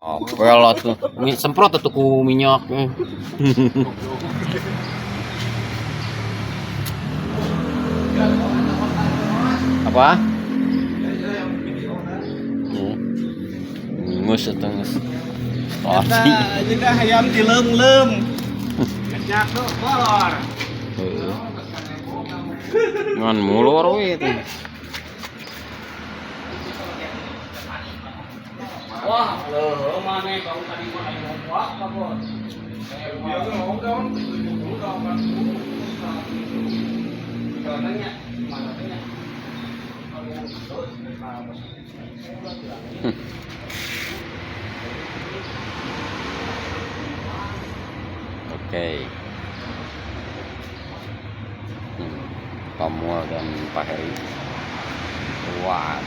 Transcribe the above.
Oke lah tuh. Semprot tuh ku minyak. Apa? Ngus atau ngus. Kita ayam dilem-lem. Ngejak tuh kolor. Ngan mulur itu. Wah, loh, mana kau tadi makan ngomong apa, Bos? Dia tuh ngomong dong, kan. Nanya, mana tanya? Oke. Pamual dan Pak Heri. Wah.